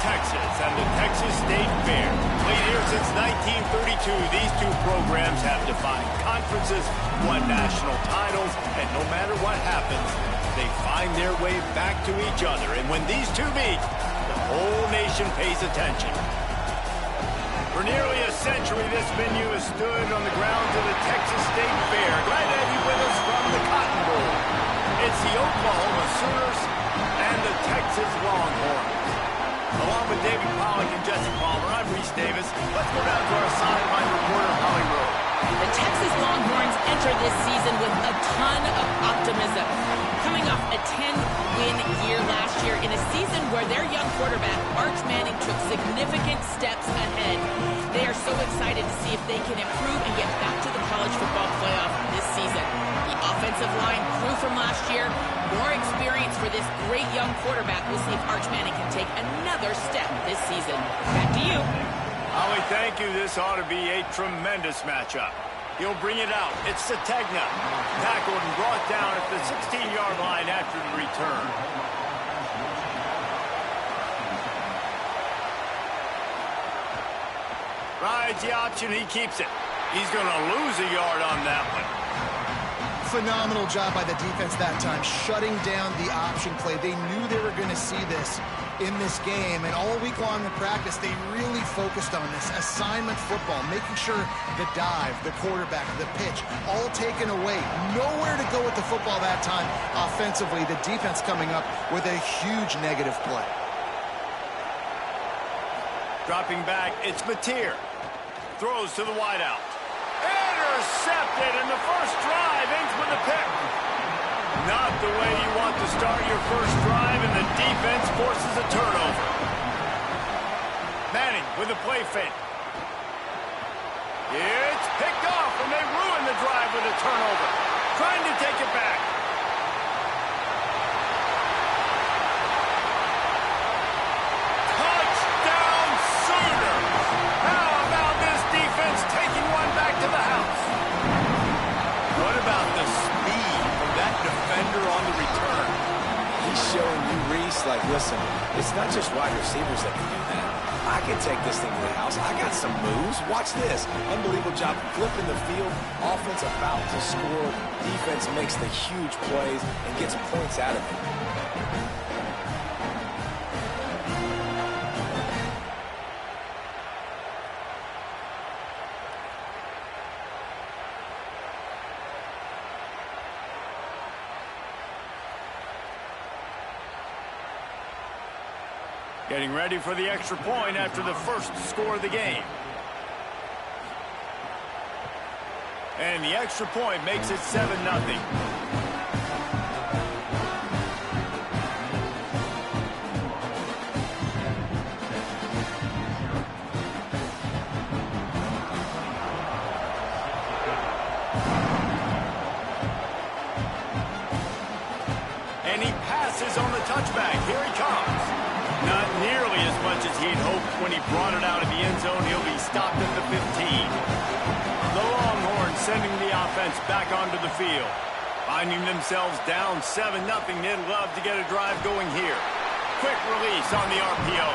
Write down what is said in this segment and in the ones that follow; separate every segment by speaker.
Speaker 1: Texas and the Texas State Fair. Played here since 1932, these two programs have defined conferences, won national titles, and no matter what happens, they find their way back to each other. And when these two meet, the whole nation pays attention. For nearly a century, this venue has stood on the grounds of the Texas State Fair. Glad to have you with us from the Cotton Bowl. It's the Oklahoma Sooners and the Texas Longhorns. Along with David Pollack and Jesse Palmer, I'm Reese Davis. Let's go down to our sideline reporter, Holly Rowe.
Speaker 2: The Texas Longhorns enter this season with a ton of optimism. Coming off a 10-win year last year in a season where their young quarterback, Arch Manning, took significant steps ahead. They are so excited to see if they can improve and get back to the college football playoff this season. The offensive line grew from last year. More experience for this great young quarterback. We'll see if Arch Manning can take another step this season. Back to you.
Speaker 1: Holly, thank you. This ought to be a tremendous matchup. He'll bring it out. It's Sategna. Tackled and brought down at the 16-yard line after the return. Rides the option. He keeps it. He's going to lose a yard on that one.
Speaker 3: Phenomenal job by the defense that time, shutting down the option play. They knew they were going to see this in this game, and all week long in practice, they really focused on this assignment football, making sure the dive, the quarterback, the pitch, all taken away. Nowhere to go with the football that time offensively. The defense coming up with a huge negative play.
Speaker 1: Dropping back, it's Mateer. Throws to the wideout. Intercepted, and the first drive ends with a pick. Not the way you want to start your first drive, and the defense forces a turnover. Manning with a play fake. It's picked off, and they ruin the drive with a turnover. Trying to take it back. Touchdown Sooners! How about this defense taking one back to the house? What about the speed from that defender on the return?
Speaker 4: He's showing you, Reese, like, listen, it's not just wide receivers that can do that. I can take this thing to the house. I got some moves. Watch this. Unbelievable job flipping the field. Offense about to score. Defense makes the huge plays and gets points out of it.
Speaker 1: Getting ready for the extra point after the first score of the game. And the extra point makes it 7-0. And he passes on the touchback. Here he comes. Not nearly as much as he'd hoped when he brought it out of the end zone. He'll be stopped at the 15. The Longhorns sending the offense back onto the field. Finding themselves down 7-0, they'd love to get a drive going here. Quick release on the RPO.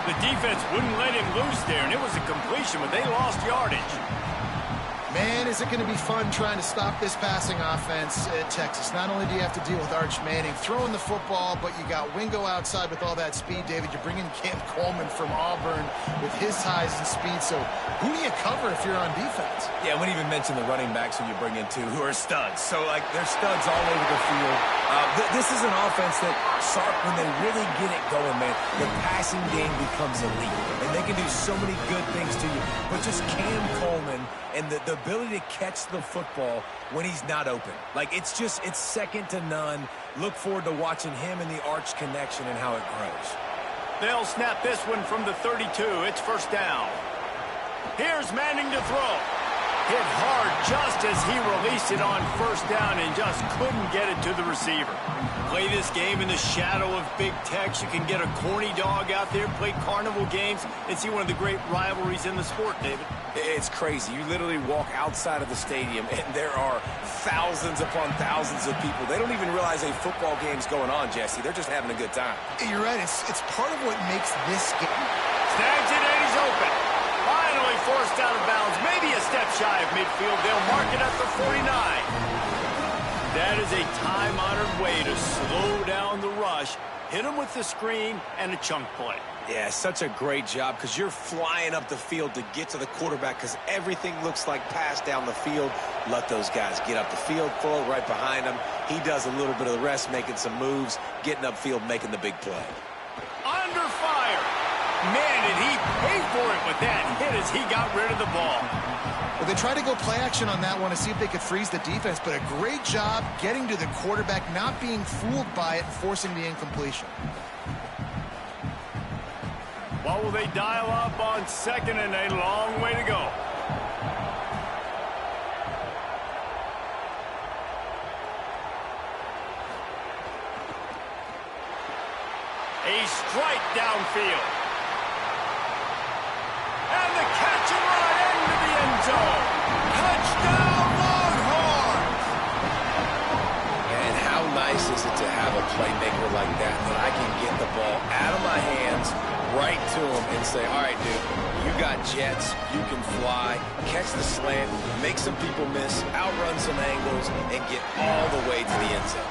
Speaker 1: The defense wouldn't let him loose there, and it was a completion, but they lost yardage.
Speaker 3: Man, is it going to be fun trying to stop this passing offense at Texas. Not only do you have to deal with Arch Manning throwing the football, but you got Wingo outside with all that speed, David. You're bringing Cam Coleman from Auburn with his size and speed. So who do you cover if you're on defense?
Speaker 4: Yeah, I wouldn't even mention the running backs who you bring in, too, who are studs. So, like, they're studs all over the field. This is an offense that, Sark, when they really get it going, man, the passing game becomes elite. And they can do so many good things to you. But just Cam Coleman and the ability to catch the football when he's not open. Like, it's second to none. Look forward to watching him and the Arch connection and how it grows.
Speaker 1: They'll snap this one from the 32. It's first down. Here's Manning to throw. Hit hard just as he released it on first down and just couldn't get it to the receiver. Play this game in the shadow of Big Tex. You can get a corny dog out there, play carnival games, and see one of the great rivalries in the sport, David.
Speaker 4: It's crazy. You literally walk outside of the stadium, and there are thousands upon thousands of people. They don't even realize a football game's going on, Jesse. They're just having a good time.
Speaker 3: You're right. It's part of what makes this game.
Speaker 1: Snags it, and he's open. Finally forced out of bounds. Maybe a step shy of midfield. They'll mark it at the 49. That is a time-honored way to slow down the rush, hit him with the screen, and a chunk play.
Speaker 4: Yeah, such a great job because you're flying up the field to get to the quarterback because everything looks like pass down the field. Let those guys get up the field, throw it right behind him. He does a little bit of the rest, making some moves, getting upfield, making the big play.
Speaker 1: Under fire. Man, did he pay for it with that hit as he got rid of the ball.
Speaker 3: Well, they tried to go play action on that one to see if they could freeze the defense, but a great job getting to the quarterback, not being fooled by it, and forcing the incompletion.
Speaker 1: What will they dial up on second and a long way to go? A strike downfield. And the catch and run into the end zone. Touchdown, Longhorns!
Speaker 4: And how nice is it to have a playmaker like that I can get the ball out of my hands, right to him, and say, all right, dude, you got jets, you can fly, catch the slant, make some people miss, outrun some angles, and get all the way to the end zone.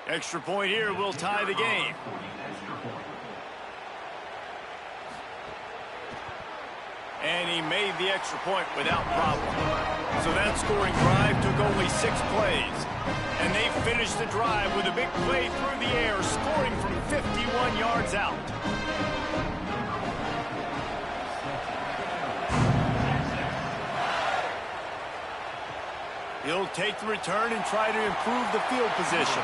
Speaker 1: Extra point here will tie the game. And he made the extra point without problem. So that scoring drive took only 6 plays. And they finished the drive with a big play through the air, scoring from 51 yards out. He'll take the return and try to improve the field position.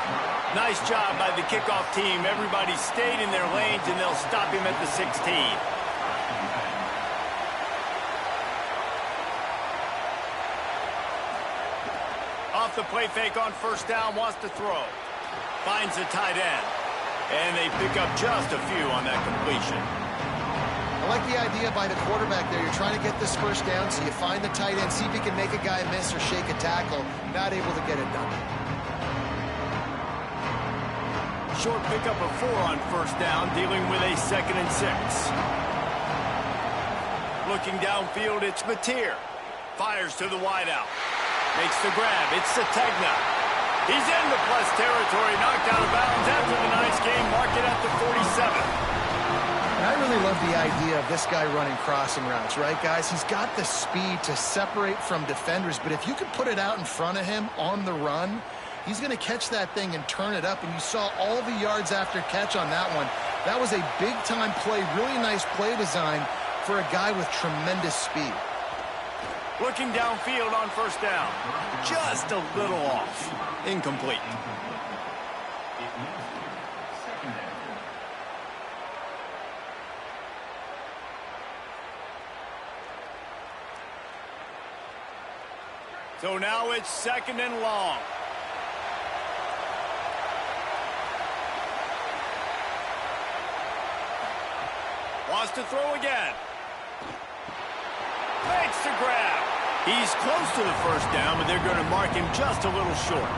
Speaker 1: Nice job by the kickoff team. Everybody stayed in their lanes, and they'll stop him at the 16. Off the play fake on first down, wants to throw. Finds the tight end. And they pick up just a few on that completion.
Speaker 3: I like the idea by the quarterback there. You're trying to get this first down, so you find the tight end, see if he can make a guy miss or shake a tackle. Not able to get it done.
Speaker 1: Short pickup of 4 on first down, dealing with a 2nd and 6. Looking downfield, it's Mateer. Fires to the wideout. Makes the grab. It's Sategna. He's into plus territory, knocked out of bounds after the nice game. Mark it at the 47.
Speaker 3: And I really love the idea of this guy running crossing routes, right, guys? He's got the speed to separate from defenders, but if you can put it out in front of him on the run, he's going to catch that thing and turn it up, and you saw all the yards after catch on that one. That was a big-time play, really nice play design for a guy with tremendous speed.
Speaker 1: Looking downfield on first down. Just a little off. Incomplete. So now it's 2nd and long. Wants to throw again. Makes the grab. He's close to the first down, but they're going to mark him just a little short.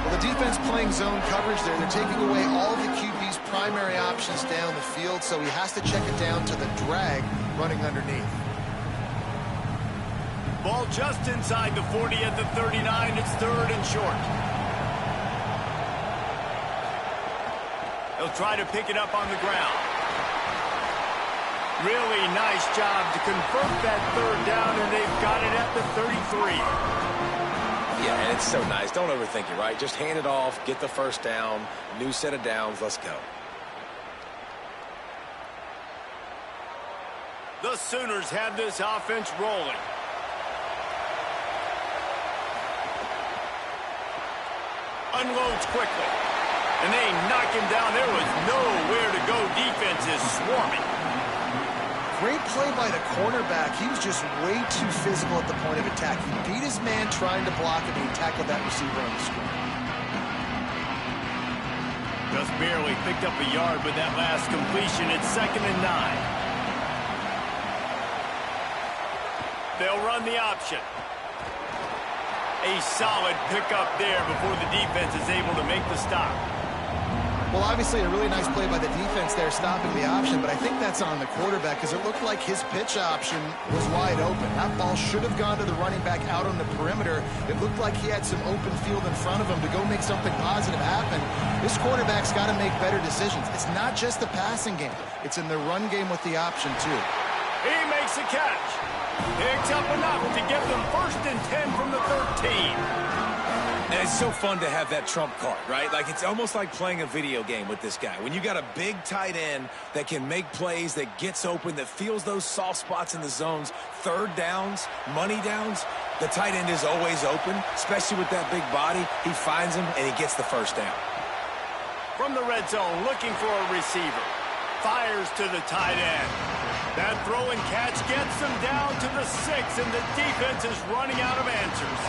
Speaker 3: Well, the defense playing zone coverage there. They're taking away all of the QB's primary options down the field, so he has to check it down to the drag running underneath.
Speaker 1: Ball just inside the 40 at the 39. It's 3rd and short. They'll try to pick it up on the ground. Really nice job to convert that 3rd down, and they've got it at the 33.
Speaker 4: Yeah, and it's so nice. Don't overthink it, right? Just hand it off, get the first down, new set of downs, let's go.
Speaker 1: The Sooners have this offense rolling. Unloads quickly. And they knock him down. There was nowhere to go. Defense is swarming.
Speaker 3: Great play by the cornerback. He was just way too physical at the point of attack. He beat his man trying to block him, and he tackled that receiver on the screen.
Speaker 1: Just barely picked up a yard with that last completion. It's 2nd and 9. They'll run the option. A solid pickup there before the defense is able to make the stop.
Speaker 3: Well, obviously a really nice play by the defense there, stopping the option, but I think that's on the quarterback because it looked like his pitch option was wide open. That ball should have gone to the running back out on the perimeter. It looked like he had some open field in front of him to go make something positive happen. This quarterback's got to make better decisions. It's not just the passing game. It's in the run game with the option, too.
Speaker 1: He makes a catch. Picks up enough to give them 1st and 10 from the 13.
Speaker 4: And it's so fun to have that trump card, right? Like, it's almost like playing a video game with this guy. When you got a big tight end that can make plays, that gets open, that feels those soft spots in the zones, 3rd downs, money downs, the tight end is always open, especially with that big body. He finds him, and he gets the 1st down.
Speaker 1: From the red zone, looking for a receiver. Fires to the tight end. That throw and catch gets them down to the 6, and the defense is running out of answers.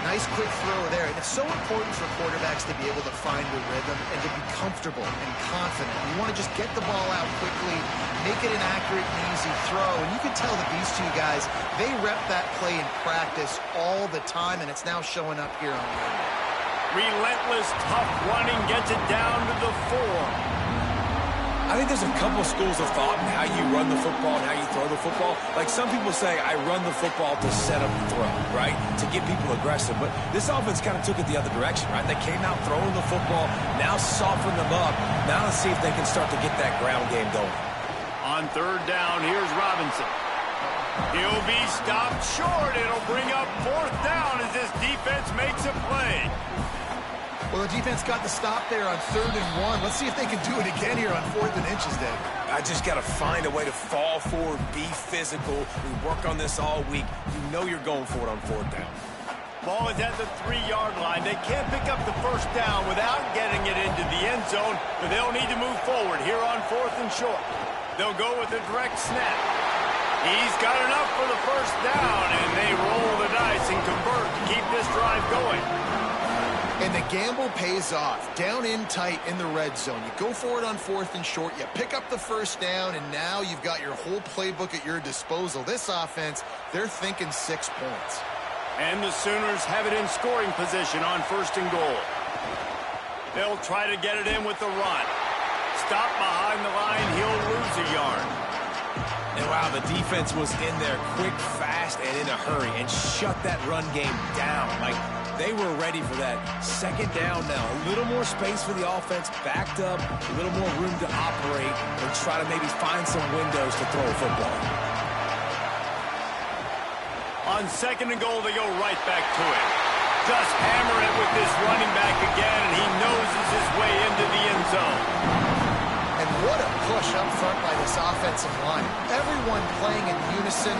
Speaker 3: Nice quick throw there. And it's so important for quarterbacks to be able to find the rhythm and to be comfortable and confident. You want to just get the ball out quickly, make it an accurate and easy throw. And you can tell that these two guys, they rep that play in practice all the time, and it's now showing up here on Monday.
Speaker 1: Relentless, tough running gets it down to the 4.
Speaker 4: I think there's a couple schools of thought in how you run the football and how you throw the football. Like, some people say, I run the football to set up the throw, right? To get people aggressive. But this offense kind of took it the other direction, right? They came out throwing the football, now soften them up. Now let's see if they can start to get that ground game going.
Speaker 1: On 3rd down, here's Robinson. He'll be stopped short. It'll bring up 4th down as this defense makes a play.
Speaker 3: Well, the defense got the stop there on 3rd and 1. Let's see if they can do it again here on 4th and inches, Dave.
Speaker 4: I just got to find a way to fall forward, be physical. We work on this all week. You know you're going for it on 4th down.
Speaker 1: Ball is at the 3-yard line. They can't pick up the 1st down without getting it into the end zone, but they'll need to move forward here on 4th and short. They'll go with a direct snap. He's got enough for the 1st down, and they roll the dice and convert to keep this drive going.
Speaker 3: And the gamble pays off. Down in tight in the red zone. You go for it on 4th and short. You pick up the 1st down, and now you've got your whole playbook at your disposal. This offense, they're thinking 6 points.
Speaker 1: And the Sooners have it in scoring position on 1st and goal. They'll try to get it in with the run. Stop behind the line. He'll lose a yard.
Speaker 4: And wow, the defense was in there quick, fast, and in a hurry and shut that run game down. Like, they were ready for that 2nd down now. A little more space for the offense, backed up, a little more room to operate and try to maybe find some windows to throw a football.
Speaker 1: On 2nd and goal, they go right back to it. Just hammer it with this running back again, and he noses his way into the end zone.
Speaker 3: And what a push up front by this offensive line. Everyone playing in unison,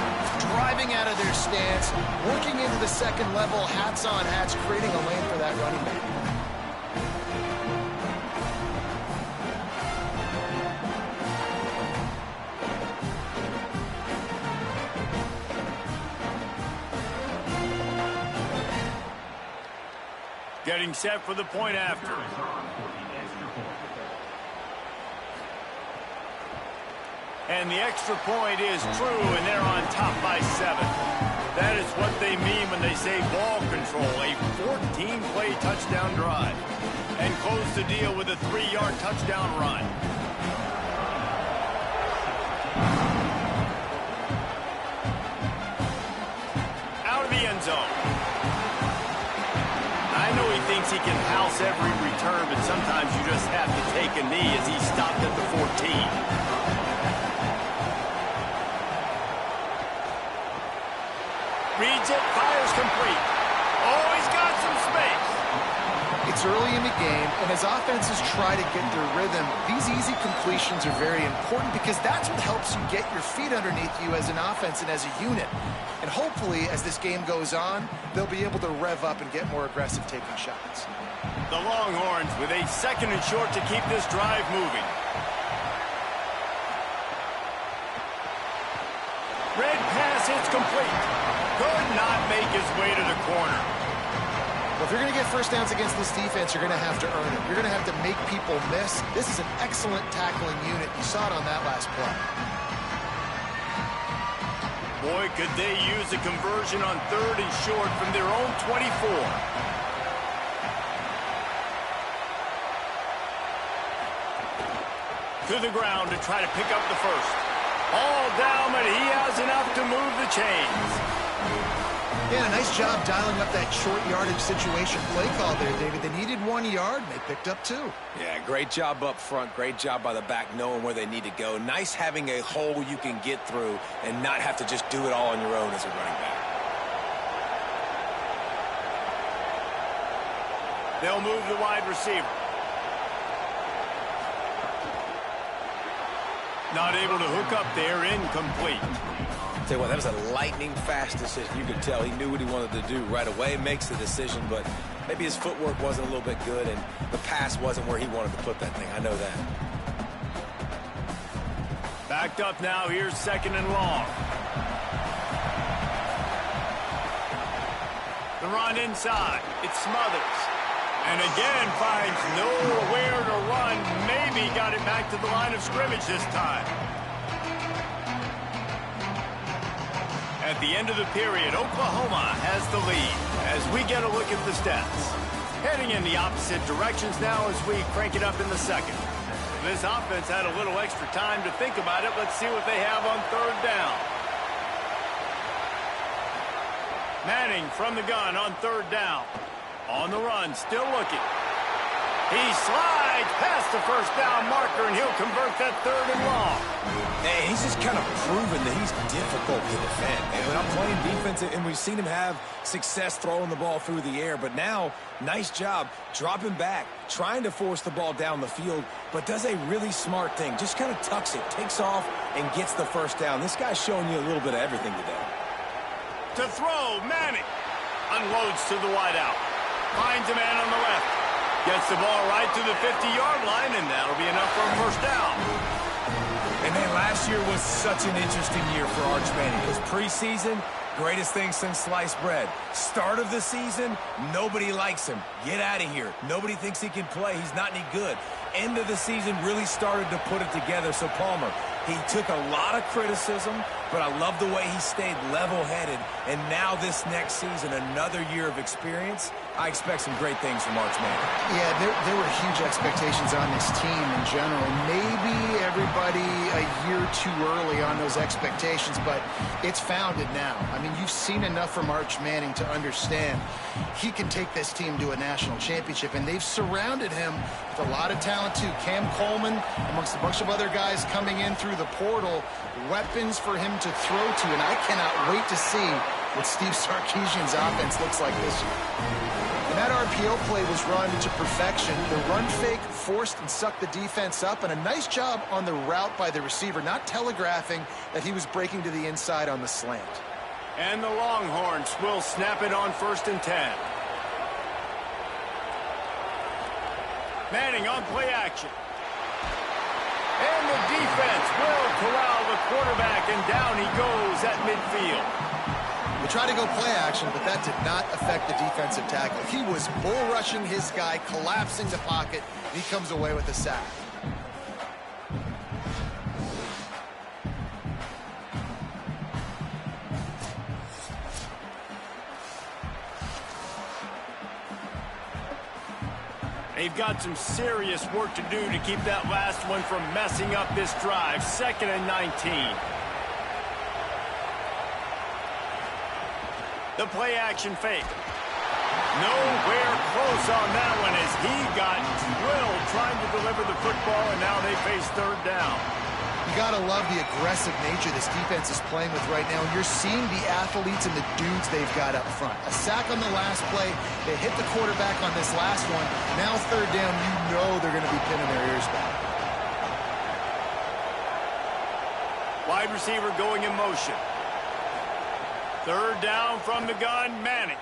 Speaker 3: driving out of their stance, working into the 2nd level, hats on hats, creating a lane for that running back.
Speaker 1: Getting set for the point after. And the extra point is true, and they're on top by 7. That is what they mean when they say ball control, a 14-play touchdown drive. And close the deal with a 3-yard touchdown run. Out of the end zone. I know he thinks he can house every return, but sometimes you just have to take a knee as he stopped at the 14. Reads it, fires complete. Oh, he's got some space.
Speaker 3: It's early in the game, and as offenses try to get their rhythm, these easy completions are very important because that's what helps you get your feet underneath you as an offense and as a unit. And hopefully, as this game goes on, they'll be able to rev up and get more aggressive taking shots.
Speaker 1: The Longhorns with a 2nd and short to keep this drive moving. Red pass, it's complete. Could not make his way to the corner.
Speaker 3: Well, if you're going to get first downs against this defense, you're going to have to earn it. You're going to have to make people miss. This is an excellent tackling unit. You saw it on that last play.
Speaker 1: Boy, could they use a conversion on 3rd and short from their own 24. To the ground to try to pick up the first. All down, but he has enough to move the chains.
Speaker 3: Yeah, a nice job dialing up that short yardage situation play call there, David. They needed 1 yard, and they picked up 2.
Speaker 4: Yeah, great job up front. Great job by the back knowing where they need to go. Nice having a hole you can get through and not have to just do it all on your own as a running back.
Speaker 1: They'll move the wide receiver. Not able to hook up there, incomplete.
Speaker 4: Tell you what, that was a lightning-fast decision. You could tell he knew what he wanted to do right away, makes the decision, but maybe his footwork wasn't a little bit good, and the pass wasn't where he wanted to put that thing. I know that.
Speaker 1: Backed up now, here's 2nd and long. The run inside, it Smothers. And again finds nowhere to run. Maybe got it back to the line of scrimmage this time. At the end of the period, Oklahoma has the lead as we get a look at the stats. Heading in the opposite directions now as we crank it up in the 2nd. This offense had a little extra time to think about it. Let's see what they have on 3rd down. Manning from the gun on 3rd down. On the run, still looking. He slides past the first down marker, and he'll convert that 3rd and long.
Speaker 4: Hey, he's just kind of proven that he's difficult to defend. And when I'm playing defense, and we've seen him have success throwing the ball through the air, but now, nice job dropping back, trying to force the ball down the field, but does a really smart thing. Just kind of tucks it, takes off, and gets the first down. This guy's showing you a little bit of everything today.
Speaker 1: To throw, Manning unloads to the wideout. Finds a man on the left. Gets the ball right to the 50-yard line, and that'll be enough for a first down.
Speaker 4: And then last year was such an interesting year for Arch Manning. His preseason, greatest thing since sliced bread. Start of the season, nobody likes him. Get out of here. Nobody thinks he can play. He's not any good. End of the season really started to put it together. So Palmer, he took a lot of criticism, but I love the way he stayed level-headed. And now this next season, another year of experience, I expect some great things from Arch Manning.
Speaker 3: Yeah, there were huge expectations on this team in general. Maybe everybody a year too early on those expectations, but it's founded now. I mean, you've seen enough from Arch Manning to understand he can take this team to a national championship, and they've surrounded him with a lot of talent, too. Cam Coleman, amongst a bunch of other guys coming in through the portal, weapons for him to throw to, and I cannot wait to see what Steve Sarkisian's offense looks like this year. And that RPO play was run to perfection. The run fake forced and sucked the defense up, and a nice job on the route by the receiver, not telegraphing that he was breaking to the inside on the slant.
Speaker 1: And the Longhorns will snap it on 1st and 10. Manning on play action. And the defense will corral the quarterback, and down he goes at midfield.
Speaker 3: They tried to go play action, but that did not affect the defensive tackle. He was bull rushing his guy, collapsing the pocket, and he comes away with a sack.
Speaker 1: They've got some serious work to do to keep that last one from messing up this drive. 2nd and 19. The play action fake. Nowhere close on that one as he got drilled trying to deliver the football, and now they face 3rd down.
Speaker 3: You got to love the aggressive nature this defense is playing with right now. And you're seeing the athletes and the dudes they've got up front. A sack on the last play. They hit the quarterback on this last one. Now third down, you know they're going to be pinning their ears back.
Speaker 1: Wide receiver going in motion. Third down from the gun, Manning.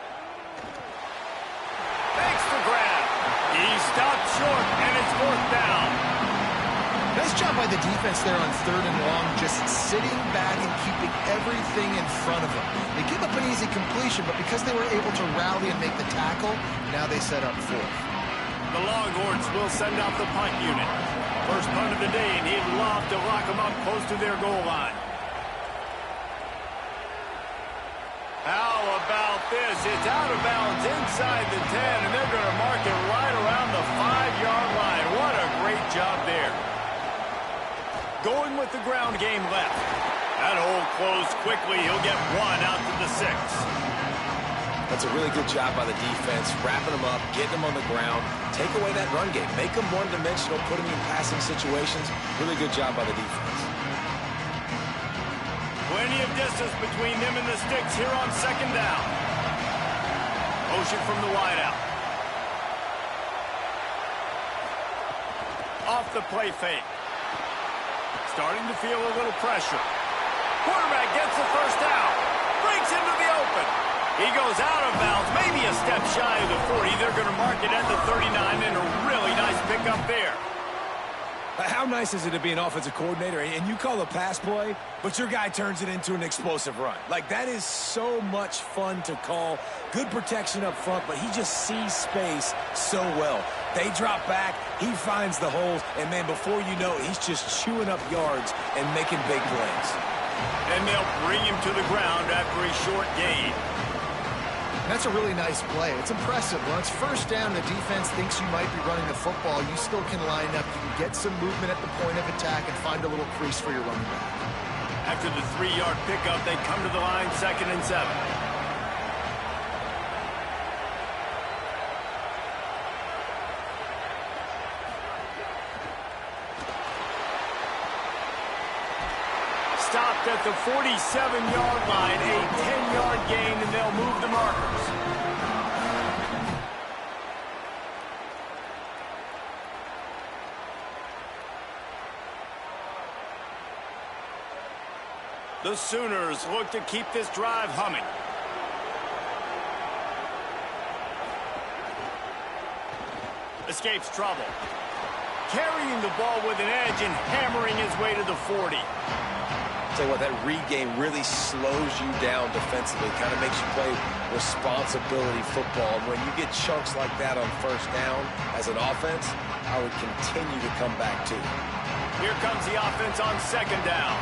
Speaker 1: Makes the grab. He stopped short, and it's fourth down.
Speaker 3: Nice job by the defense there on third and long, just sitting back and keeping everything in front of them. They give up an easy completion, but because they were able to rally and make the tackle, now they set up fourth.
Speaker 1: The Longhorns will send out the punt unit. First punt of the day, and he'd love to lock them up close to their goal line. How about this? It's out of bounds inside the 10, and they're going to mark it right around the 5-yard line. What a great job there. Going with the ground game left. That hole closed quickly. He'll get one out to the 6.
Speaker 4: That's a really good job by the defense, wrapping them up, getting them on the ground, take away that run game, make them one-dimensional, put them in passing situations. Really good job by the defense.
Speaker 1: Plenty of distance between them and the sticks here on second down. Motion from the wideout. Off the play fake. Starting to feel a little pressure. Quarterback gets the first down. Breaks into the open. He goes out of bounds, maybe a step shy of the 40. They're going to mark it at the 39, and a really nice pickup there.
Speaker 4: How nice is it to be an offensive coordinator and you call a pass play, but your guy turns it into an explosive run? Like, that is so much fun to call. Good protection up front, but he just sees space so well. They drop back, he finds the holes, and, man, before you know it, he's just chewing up yards and making big plays.
Speaker 1: And they'll bring him to the ground after a short gain.
Speaker 3: That's a really nice play. It's impressive. When it's first down, the defense thinks you might be running the football. You still can line up. You can get some movement at the point of attack and find a little crease for your running back.
Speaker 1: After the 3-yard pickup, they come to the line, 2nd and 7. Stopped at the 47-yard line, a 10-yard gain, and they'll move the markers. The Sooners look to keep this drive humming. Escapes trouble. Carrying the ball with an edge and hammering his way to the 40.
Speaker 4: Tell you what, that read game really slows you down defensively, kind of makes you play responsibility football. And when you get chunks like that on first down as an offense, I would continue to come back to it.
Speaker 1: Here comes the offense on second down.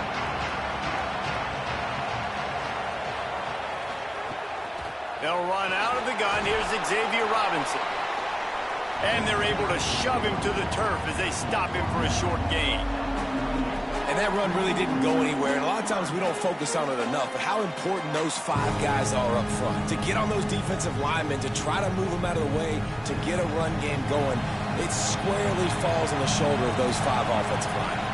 Speaker 1: They'll run out of the gun. Here's Xavier Robinson. And they're able to shove him to the turf as they stop him for a short gain.
Speaker 4: And that run really didn't go anywhere. And a lot of times we don't focus on it enough. But how important those 5 guys are up front. To get on those defensive linemen, to try to move them out of the way, to get a run game going, it squarely falls on the shoulder of those 5 offensive linemen.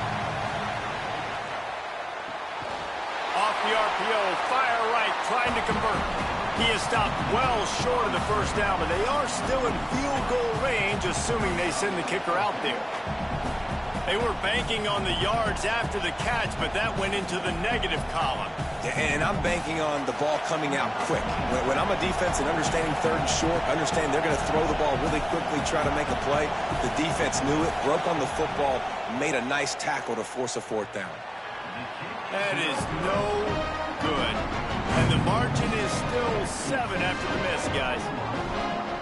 Speaker 1: Off the RPO, fire right, trying to convert. He is stopped well short of the first down, but they are still in field goal range, assuming they send the kicker out there. They were banking on the yards after the catch, but that went into the negative column.
Speaker 4: And I'm banking on the ball coming out quick. When I'm a defense and understanding third and short, understand they're going to throw the ball really quickly, try to make a play. The defense knew it, broke on the football, made a nice tackle to force a fourth down.
Speaker 1: That is no good. And the margin is still 7 after the miss, guys.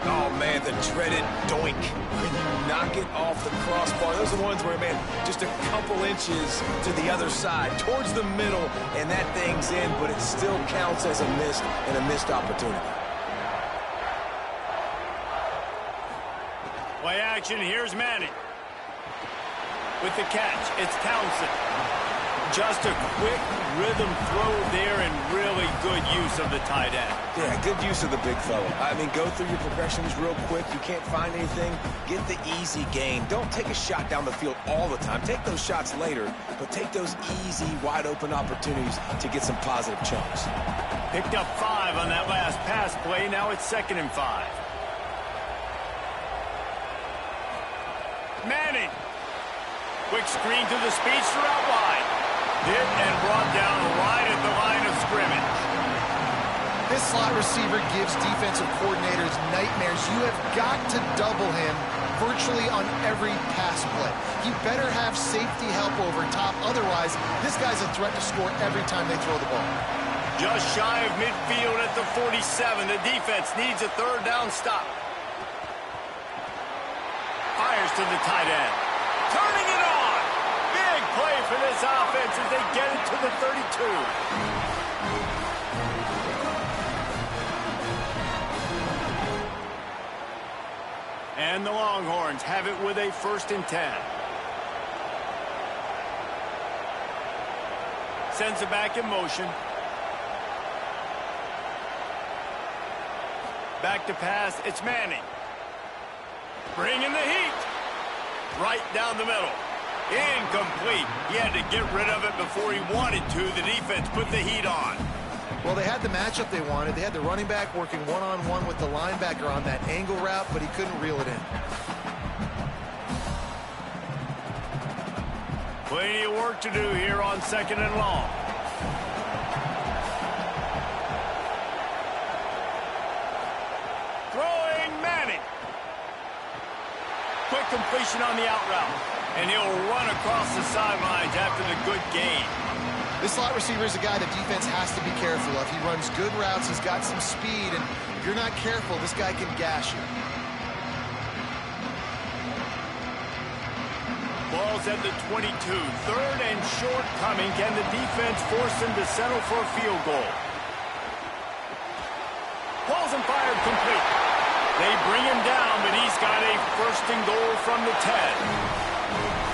Speaker 4: Oh, man, the dreaded doink. When you knock it off the crossbar. Those are the ones where, man, just a couple inches to the other side, towards the middle, and that thing's in, but it still counts as a missed and a missed opportunity.
Speaker 1: Play action, here's Manning. With the catch, it's Townsend. Just a quick rhythm throw there and really good use of the tight end.
Speaker 4: Yeah, good use of the big fella. I mean, go through your progressions real quick. You can't find anything. Get the easy gain. Don't take a shot down the field all the time. Take those shots later, but take those easy, wide-open opportunities to get some positive chunks.
Speaker 1: Picked up 5 on that last pass play. Now it's 2nd and 5. Manning. Quick screen to the speedster out wide. Hit and brought down right at the line of scrimmage.
Speaker 3: This slot receiver gives defensive coordinators nightmares. You have got to double him virtually on every pass play. He better have safety help over top. Otherwise, this guy's a threat to score every time they throw the ball.
Speaker 1: Just shy of midfield at the 47. The defense needs a 3rd down stop. Fires to the tight end. Turning it on. Big play for this offense as they get it to the 32. And the Longhorns have it with a 1st and 10. Sends it back in motion. Back to pass. It's Manning. Bringing the heat. Right down the middle. Incomplete. He had to get rid of it before he wanted to. The defense put the heat on.
Speaker 3: Well, they had the matchup they wanted. They had the running back working one-on-one with the linebacker on that angle route, but he couldn't reel it in.
Speaker 1: Plenty of work to do here on 2nd and long. Throwing Manning. Quick completion on the out route. And he'll run across the sidelines after the good gain.
Speaker 3: This slot receiver is a guy the defense has to be careful of. He runs good routes. He's got some speed. And if you're not careful, this guy can gash you.
Speaker 1: Ball's at the 22. 3rd and short coming. Can the defense force him to settle for a field goal? Balls and fired complete. They bring him down, but he's got a 1st and goal from the 10.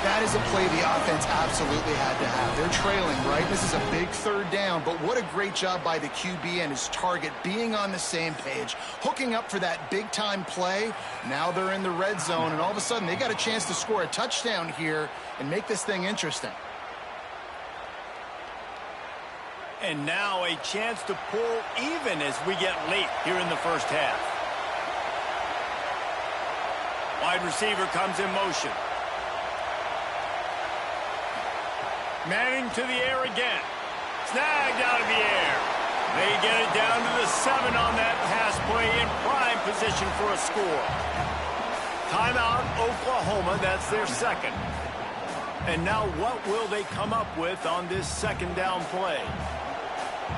Speaker 3: That is a play the offense absolutely had to have. They're trailing, right? This is a big 3rd down, but what a great job by the QB and his target being on the same page, hooking up for that big-time play. Now they're in the red zone, and all of a sudden they got a chance to score a touchdown here and make this thing interesting.
Speaker 1: And now a chance to pull even as we get late here in the 1st half. Wide receiver comes in motion. Manning to the air again. Snagged out of the air. They get it down to the 7 on that pass play in prime position for a score. Timeout, Oklahoma. That's their 2nd. And now what will they come up with on this 2nd down play?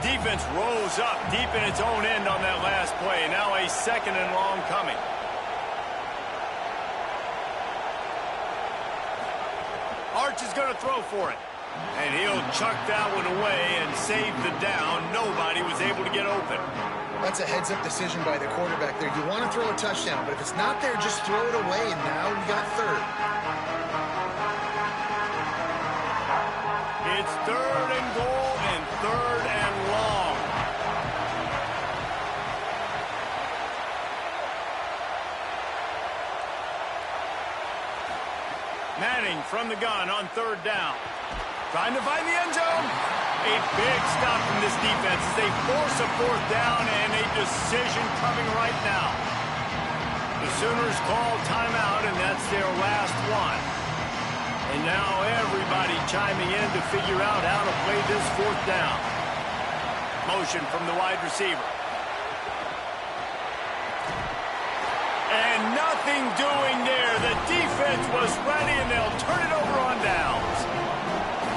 Speaker 1: Defense rose up deep in its own end on that last play. Now a 2nd and long coming. Arch is going to throw for it. And he'll chuck that one away and save the down. Nobody was able to get open.
Speaker 3: That's a heads-up decision by the quarterback there. You want to throw a touchdown, but if it's not there, just throw it away, and now we got 3rd.
Speaker 1: It's 3rd and goal and 3rd and long. Manning from the gun on 3rd down. Trying to find the end zone. A big stop from this defense as they force a 4th down and a decision coming right now. The Sooners call timeout, and that's their last one. And now everybody chiming in to figure out how to play this 4th down. Motion from the wide receiver. And nothing doing there. The defense was ready, and they'll turn it over on downs.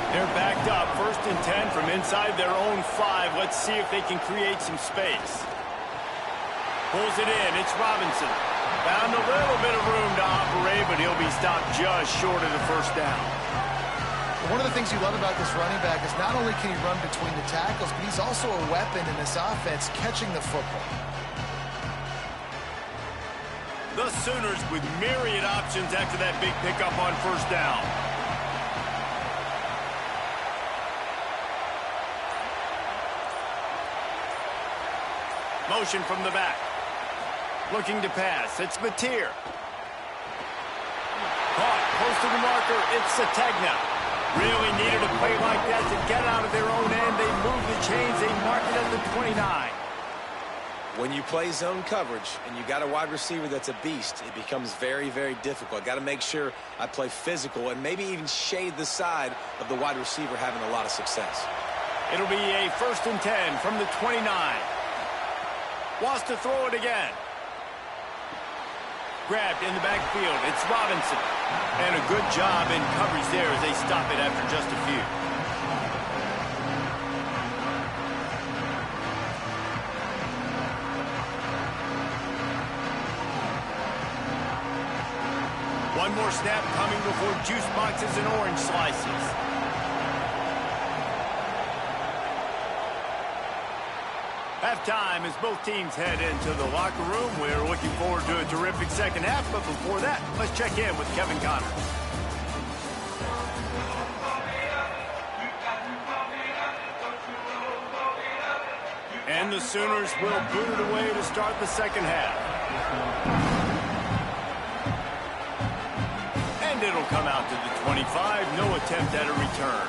Speaker 1: They're backed up, 1st and 10 from inside their own 5. Let's see if they can create some space. Pulls it in. It's Robinson. Found a little bit of room to operate, but he'll be stopped just short of the 1st down.
Speaker 3: One of the things you love about this running back is not only can he run between the tackles, but he's also a weapon in this offense catching the football.
Speaker 1: The Sooners with myriad options after that big pickup on 1st down. Motion from the back. Looking to pass. It's Mateer. Caught. Close to the marker. It's Sategna. Really needed a play like that to get out of their own end. They move the chains. They mark it at the 29.
Speaker 4: When you play zone coverage and you got a wide receiver that's a beast, it becomes very, very difficult. Got to make sure I play physical and maybe even shade the side of the wide receiver having a lot of success.
Speaker 1: It'll be a 1st and 10 from the 29. Wants to throw it again. Grabbed in the backfield. It's Robinson. And a good job in coverage there as they stop it after just a few. One more snap coming before juice boxes and orange slices. Halftime as both teams head into the locker room. We're looking forward to a terrific second half, but before that, let's check in with Kevin Connors. And the Sooners will boot it away to start the second half. And it'll come out to the 25. No attempt at a return.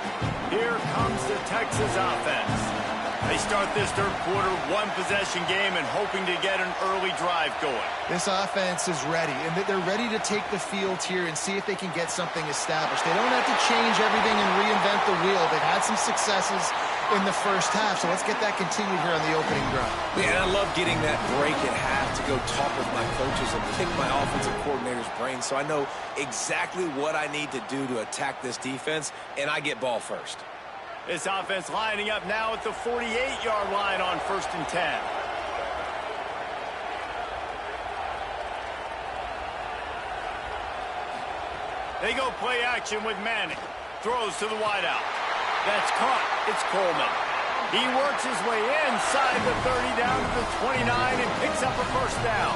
Speaker 1: Here comes the Texas offense. They start this third quarter, one-possession game, and hoping to get an early drive going.
Speaker 3: This offense is ready, and they're ready to take the field here and see if they can get something established. They don't have to change everything and reinvent the wheel. They've had some successes in the first half, so let's get that continued here on the opening drive.
Speaker 4: Yeah, I love getting that break at half to go talk with my coaches and pick my offensive coordinator's brain so I know exactly what I need to do to attack this defense, and I get ball first.
Speaker 1: This offense lining up now at the 48-yard line on 1st and 10. They go play action with Manning. Throws to the wideout. That's caught. It's Coleman. He works his way inside the 30 down to the 29 and picks up a first down.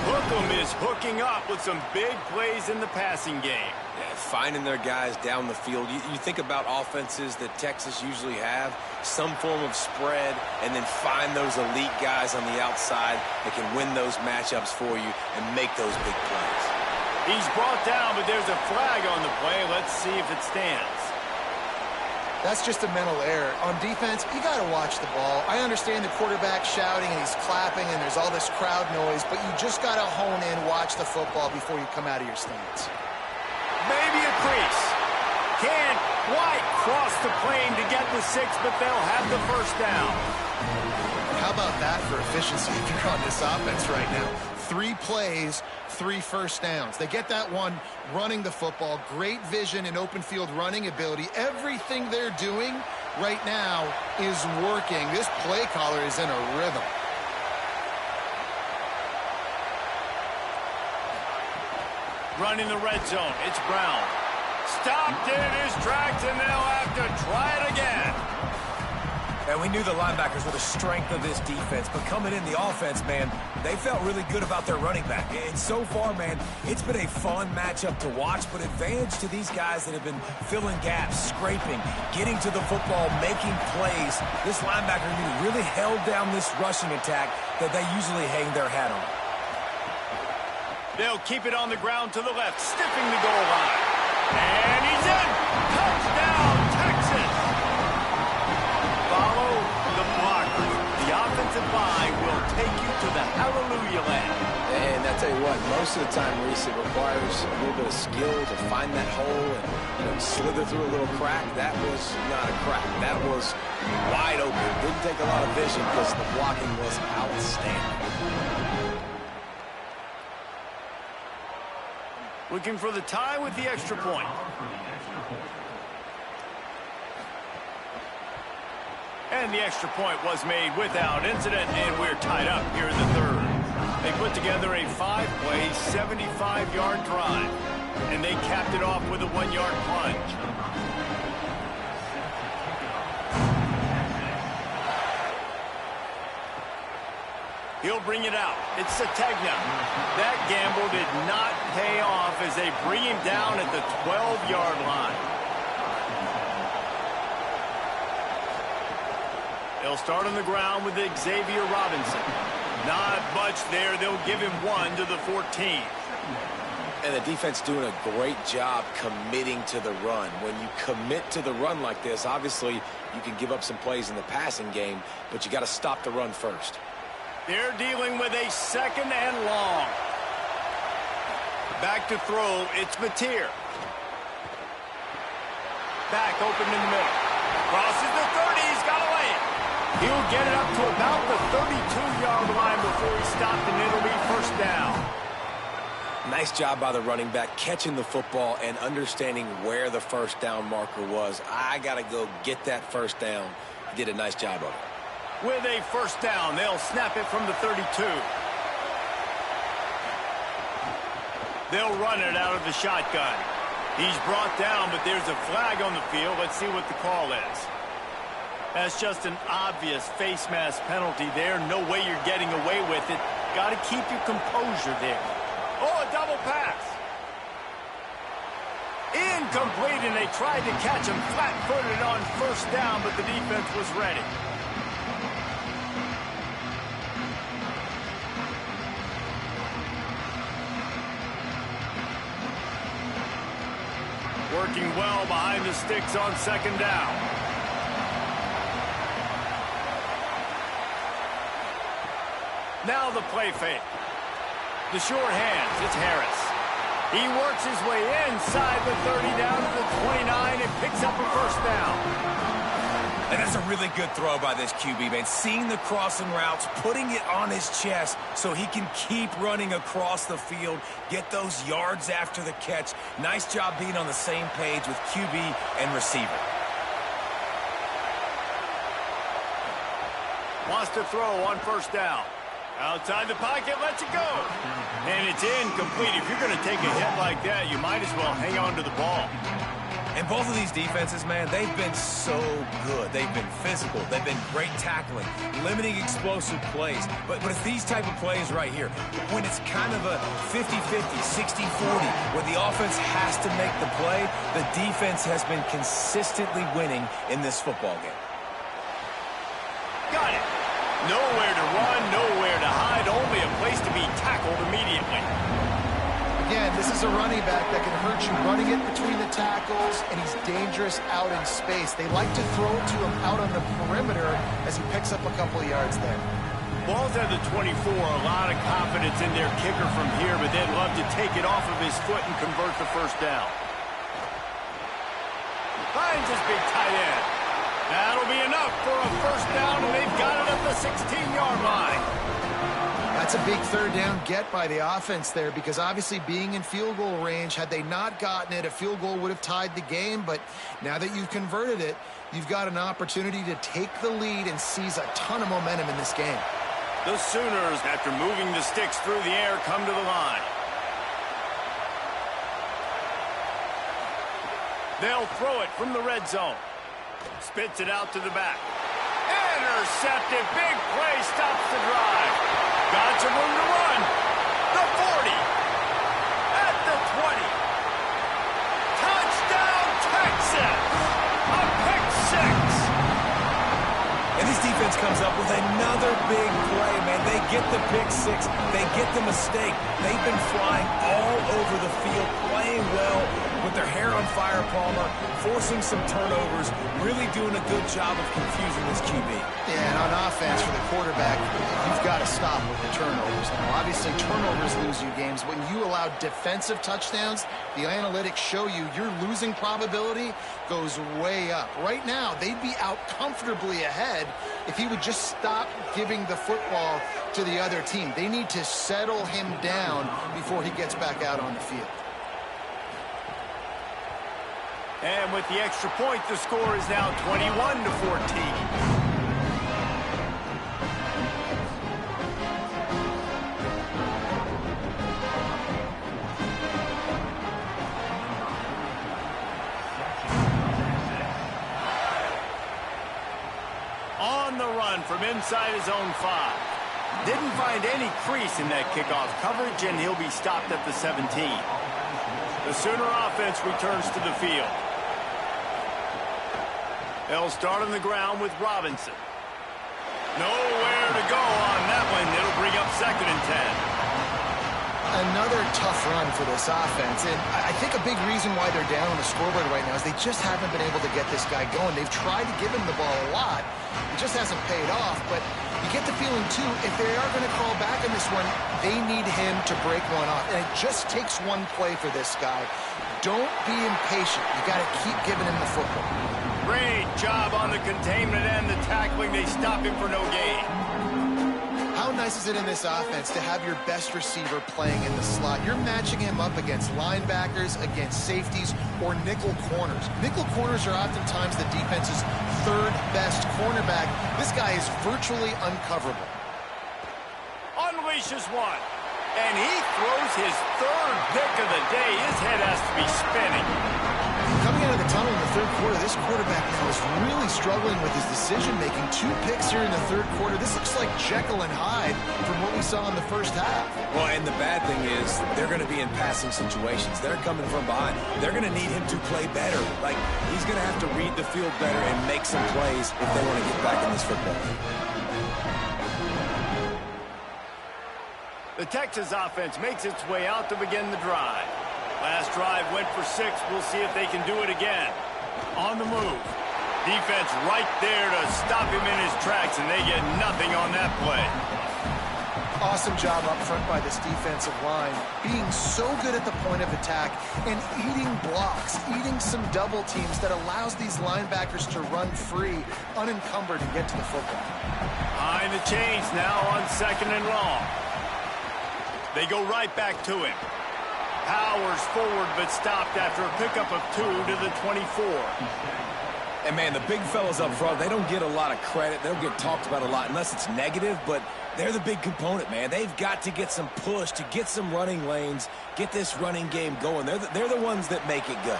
Speaker 1: Hookham is hooking up with some big plays in the passing game.
Speaker 4: Finding their guys down the field. You think about offenses that Texas usually have, some form of spread, and then find those elite guys on the outside that can win those matchups for you and make those big plays.
Speaker 1: He's brought down, but there's a flag on the play. Let's see if it stands.
Speaker 3: That's just a mental error. On defense, you got to watch the ball. I understand the quarterback shouting and he's clapping and there's all this crowd noise, but you just got to hone in, watch the football before you come out of your stance.
Speaker 1: Maybe a crease. Can't quite cross the plane to get the 6, but they'll have the first down.
Speaker 3: How about that for efficiency if you're on this offense right now? 3 plays, 3 first downs. They get that one running the football. Great vision and open field running ability. Everything they're doing right now is working. This play caller is in a rhythm.
Speaker 1: Running the red zone. It's Brown. Stopped in his tracks, and they'll have to try it again.
Speaker 4: And we knew the linebackers were the strength of this defense, but coming in the offense, man, they felt really good about their running back. And so far, man, it's been a fun matchup to watch, but advantage to these guys that have been filling gaps, scraping, getting to the football, making plays. This linebacker really held down this rushing attack that they usually hang their hat on.
Speaker 1: They'll keep it on the ground to the left, sniffing the goal line. And he's in! Touchdown, Texas! Follow the blockers. The offensive line will take you to the hallelujah land.
Speaker 4: And I tell you what, most of the time, Reese, it requires a little bit of skill to find that hole and slither through a little crack. That was not a crack. That was wide open. Didn't take a lot of vision because the blocking was outstanding.
Speaker 1: Looking for the tie with the extra point. And the extra point was made without incident, and we're tied up here in the third. They put together a 5-play, 75-yard drive, and they capped it off with a 1-yard plunge. He'll bring it out. It's Sategna. That gamble did not pay off as they bring him down at the 12-yard line. They'll start on the ground with Xavier Robinson. Not much there. They'll give him 1 to the 14.
Speaker 4: And the defense doing a great job committing to the run. When you commit to the run like this, obviously you can give up some plays in the passing game, but you got to stop the run first.
Speaker 1: They're dealing with a 2nd and long. Back to throw, it's Mateer. Back open in the middle. Crosses the 30, he's got to lay it. He'll get it up to about the 32-yard line before he stopped, and it'll be 1st down.
Speaker 4: Nice job by the running back, catching the football and understanding where the 1st down marker was. I got to go get that 1st down. He did a nice job of it.
Speaker 1: With a 1st down, they'll snap it from the 32. They'll run it out of the shotgun. He's brought down, but there's a flag on the field. Let's see what the call is. That's just an obvious face mask penalty there. No way you're getting away with it. Got to keep your composure there. Oh, a double pass. Incomplete, and they tried to catch him flat-footed on 1st down, but the defense was ready. Working well behind the sticks on 2nd down. Now the play fake. The short hands, it's Harris. He works his way inside the 30 down to the 29 and picks up a 1st down.
Speaker 4: And that's a really good throw by this QB, man. Seeing the crossing routes, putting it on his chest so he can keep running across the field, get those yards after the catch. Nice job being on the same page with QB and receiver.
Speaker 1: Wants to throw on 1st down. Outside the pocket, lets it go. And it's incomplete. If you're going to take a hit like that, you might as well hang on to the ball.
Speaker 4: And both of these defenses, man, they've been so good. They've been physical. They've been great tackling, limiting explosive plays. But it's these type of plays right here, when it's kind of a 50-50, 60-40, where the offense has to make the play, the defense has been consistently winning in this football game.
Speaker 1: Got it. Nowhere to run, nowhere to hide, only a place to be tackled immediately.
Speaker 3: Again, this is a running back that can hurt you running it between the tackles, and he's dangerous out in space. They like to throw it to him out on the perimeter as he picks up a couple of yards there.
Speaker 1: Ball's at the 24, a lot of confidence in their kicker from here, but they'd love to take it off of his foot and convert the 1st down. Finds his big tight end. That'll be enough for a 1st down, and they've got it at the 16-yard line.
Speaker 3: That's a big 3rd down get by the offense there, because obviously being in field goal range, had they not gotten it, a field goal would have tied the game. But now that you've converted it, you've got an opportunity to take the lead and seize a ton of momentum in this game.
Speaker 1: The Sooners, after moving the sticks through the air, come to the line. They'll throw it from the red zone. Spits it out to the back. Intercepted. Big play. Stops the drive. Got some room to run. The 40. At the 20. Touchdown, Texas. A pick 6.
Speaker 4: And this defense comes up with another big play, man. They get the pick 6. They get the mistake. They've been flying all over the field, playing well with their hair on fire, Palmer, forcing some turnovers, really doing a good job of confusing this QB.
Speaker 3: Yeah, and on offense for the quarterback, you've got to stop with the turnovers. Now, obviously, turnovers lose you games. When you allow defensive touchdowns, the analytics show you your losing probability goes way up. Right now, they'd be out comfortably ahead if he would just stop giving the football to the other team. They need to settle him down before he gets back out on the field.
Speaker 1: And with the extra point, the score is now 21-14. On the run from inside his own 5. Didn't find any crease in that kickoff coverage, and he'll be stopped at the 17. The Sooner offense returns to the field. They'll start on the ground with Robinson. Nowhere to go on that one. It'll bring up 2nd and 10.
Speaker 3: Another tough run for this offense, and I think a big reason why they're down on the scoreboard right now is they just haven't been able to get this guy going. They've tried to give him the ball a lot. It just hasn't paid off, but you get the feeling, too, if they are going to crawl back in this one, they need him to break one off, and it just takes one play for this guy. Don't be impatient. You got to keep giving him the football.
Speaker 1: Great job on the containment and the tackling. They stop him for no gain.
Speaker 3: How nice is it in this offense to have your best receiver playing in the slot? You're matching him up against linebackers, against safeties, or nickel corners. Nickel corners are oftentimes the defense's 3rd best cornerback. This guy is virtually uncoverable.
Speaker 1: Unleashes one. And he throws his 3rd pick of the day. His head has to be spinning.
Speaker 3: Coming out of the tunnel in the 3rd quarter, this quarterback now is really struggling with his decision-making. 2 picks here in the 3rd quarter. This looks like Jekyll and Hyde from what we saw in the first half.
Speaker 4: Well, and the bad thing is they're going to be in passing situations. They're coming from behind. They're going to need him to play better. Like, he's going to have to read the field better and make some plays if they want to get back in this football game.
Speaker 1: The Texas offense makes its way out to begin the drive. Last drive went for 6. We'll see if they can do it again. On the move. Defense right there to stop him in his tracks, and they get nothing on that play.
Speaker 3: Awesome job up front by this defensive line, being so good at the point of attack and eating blocks, eating some double teams that allows these linebackers to run free, unencumbered, and get to the football.
Speaker 1: Behind the chains now on 2nd and long. They go right back to him. Powers forward, but stopped after a pickup of 2 to the 24.
Speaker 4: And, man, the big fellas up front, they don't get a lot of credit. They don't get talked about a lot unless it's negative, but they're the big component, man. They've got to get some push, to get some running lanes, get this running game going. They're the ones that make it go.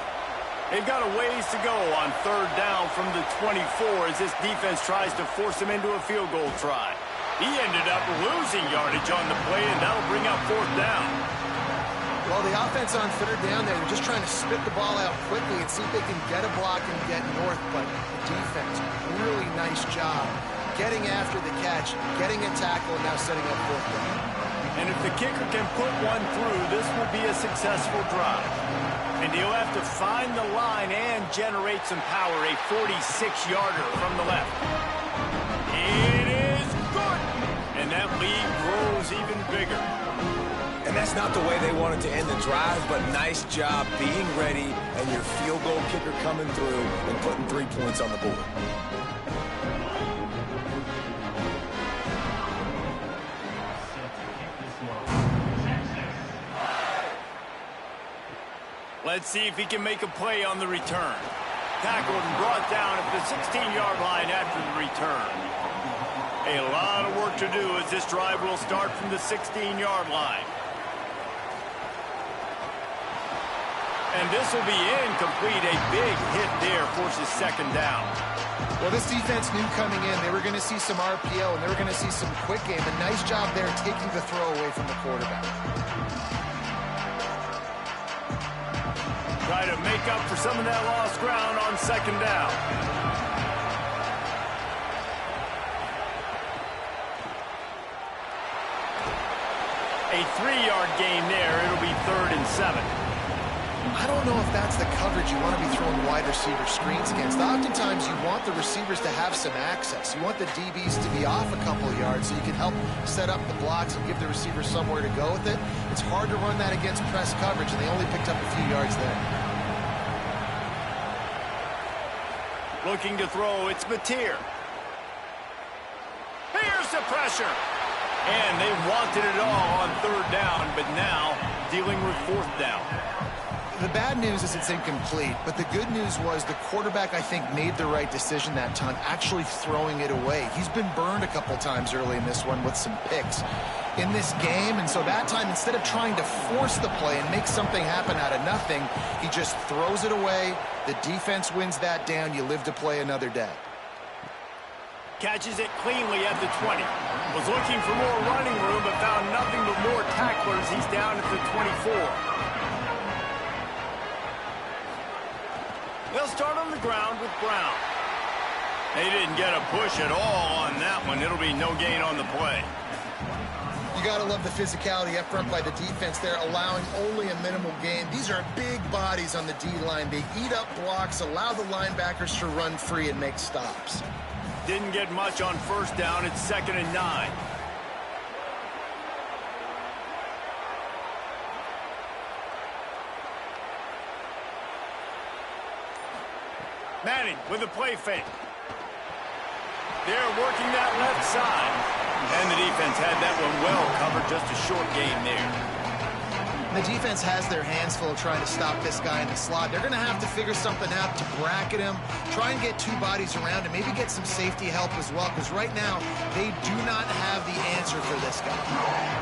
Speaker 1: They've got a ways to go on 3rd down from the 24 as this defense tries to force him into a field goal try. He ended up losing yardage on the play, and that'll bring up 4th down.
Speaker 3: Well, the offense on 3rd down there, they're just trying to spit the ball out quickly and see if they can get a block and get north, but the defense, really nice job getting after the catch, getting a tackle, and now setting up 4th down.
Speaker 1: And if the kicker can put one through, this will be a successful drive. And he'll have to find the line and generate some power, a 46-yarder from the left. It is good! And that lead grows even bigger.
Speaker 4: And that's not the way they wanted to end the drive, but nice job being ready and your field goal kicker coming through and putting 3 points on the board.
Speaker 1: Let's see if he can make a play on the return. Tackled and brought down at the 16-yard line after the return. A lot of work to do as this drive will start from the 16-yard line. And this will be incomplete. A big hit there forces 2nd down.
Speaker 3: Well, this defense knew coming in they were going to see some RPO and they were going to see some quick game. A nice job there taking the throw away from the quarterback.
Speaker 1: Try to make up for some of that lost ground on 2nd down. A 3-yard gain there. It'll be 3rd and 7.
Speaker 3: I don't know if that's the coverage you want to be throwing wide receiver screens against. Oftentimes, you want the receivers to have some access. You want the DBs to be off a couple of yards so you can help set up the blocks and give the receivers somewhere to go with it. It's hard to run that against press coverage, and they only picked up a few yards there.
Speaker 1: Looking to throw, it's Mateer. Here's the pressure. And they wanted it all on 3rd down, but now dealing with 4th down.
Speaker 3: The bad news is it's incomplete, but the good news was the quarterback, I think, made the right decision that time, actually throwing it away. He's been burned a couple times early in this one with some picks in this game, and so that time, instead of trying to force the play and make something happen out of nothing, he just throws it away. The defense wins that down. You live to play another day.
Speaker 1: Catches it cleanly at the 20. Was looking for more running room, but found nothing but more tacklers. He's down at the 24. They'll start on the ground with Brown. They didn't get a push at all on that one. It'll be no gain on the play.
Speaker 3: You got to love the physicality up front by the defense there, allowing only a minimal gain. These are big bodies on the D-line. They eat up blocks, allow the linebackers to run free and make stops.
Speaker 1: Didn't get much on first down. It's 2nd and 9. Manning with a play fake. They're working that left side. And the defense had that one well covered, just a short gain there.
Speaker 3: The defense has their hands full trying to stop this guy in the slot. They're going to have to figure something out to bracket him, try and get two bodies around him, maybe get some safety help as well, because right now they do not have the answer for this guy.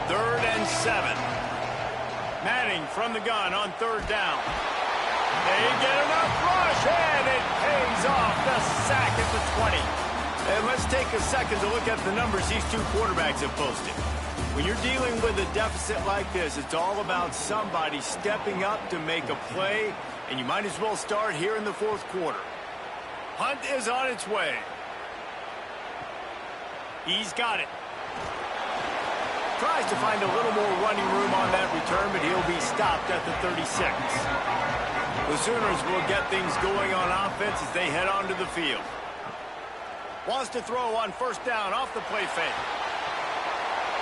Speaker 1: 3rd and 7. Manning from the gun on 3rd down. They get enough rush, and it pays off. The sack at the 20. And let's take a second to look at the numbers these two quarterbacks have posted. When you're dealing with a deficit like this, it's all about somebody stepping up to make a play, and you might as well start here in the 4th quarter. Hunt is on its way. He's got it. Tries to find a little more running room on that return, but he'll be stopped at the 36. The Sooners will get things going on offense as they head onto the field. Wants to throw on 1st down off the play fake.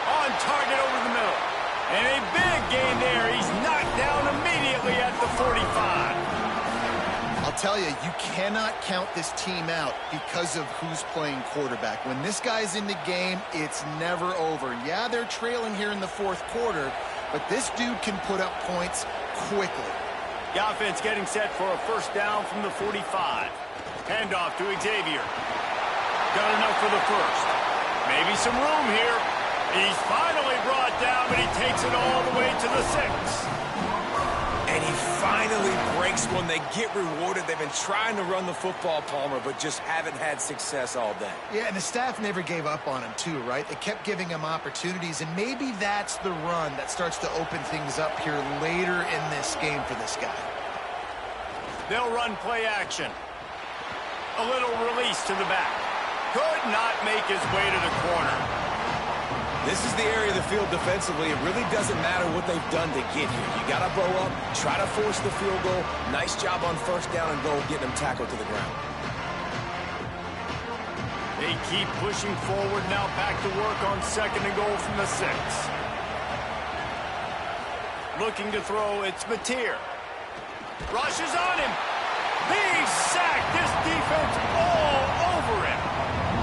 Speaker 1: On target over the middle. And a big gain there. He's knocked down immediately at the 45.
Speaker 3: I'll tell you, you cannot count this team out because of who's playing quarterback. When this guy's in the game, it's never over. Yeah, they're trailing here in the 4th quarter, but this dude can put up points quickly.
Speaker 1: The offense getting set for a 1st down from the 45. Handoff to Xavier. Got enough for the 1st. Maybe some room here. He's finally brought down, but he takes it all the way to the 6.
Speaker 4: And he finally breaks one. They get rewarded. They've been trying to run the football, Palmer, but just haven't had success all day.
Speaker 3: Yeah, and the staff never gave up on him, too, right? They kept giving him opportunities, and maybe that's the run that starts to open things up here later in this game for this guy.
Speaker 1: They'll run play action. A little release to the back. Could not make his way to the corner.
Speaker 4: This is the area of the field defensively. It really doesn't matter what they've done to get here. You got to bow up, try to force the field goal. Nice job on 1st down and goal, getting them tackled to the ground.
Speaker 1: They keep pushing forward now, back to work on 2nd and goal from the 6. Looking to throw, it's Mateer. Rushes on him. He's sacked. This defense all over him.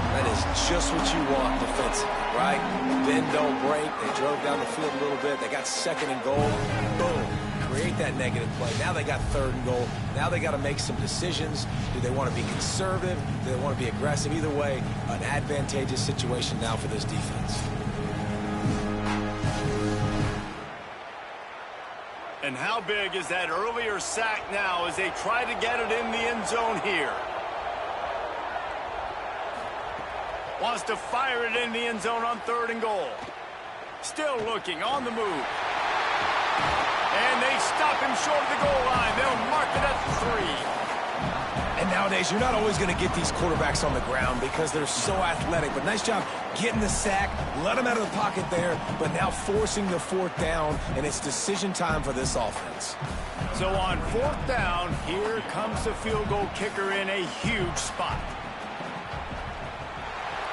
Speaker 4: That is just what you want defensively, right? Bend, don't break. They drove down the field a little bit. They got 2nd and goal. Boom. Create that negative play. Now they got 3rd and goal. Now they got to make some decisions. Do they want to be conservative? Do they want to be aggressive? Either way, an advantageous situation now for this defense.
Speaker 1: And how big is that earlier sack now as they try to get it in the end zone here? Wants to fire it in the end zone on 3rd and goal. Still looking, on the move. And they stop him short of the goal line. They'll mark it at the 3.
Speaker 4: And nowadays, you're not always going to get these quarterbacks on the ground because they're so athletic. But nice job getting the sack, let them out of the pocket there, but now forcing the 4th down, and it's decision time for this offense.
Speaker 1: So on 4th down, here comes the field goal kicker in a huge spot.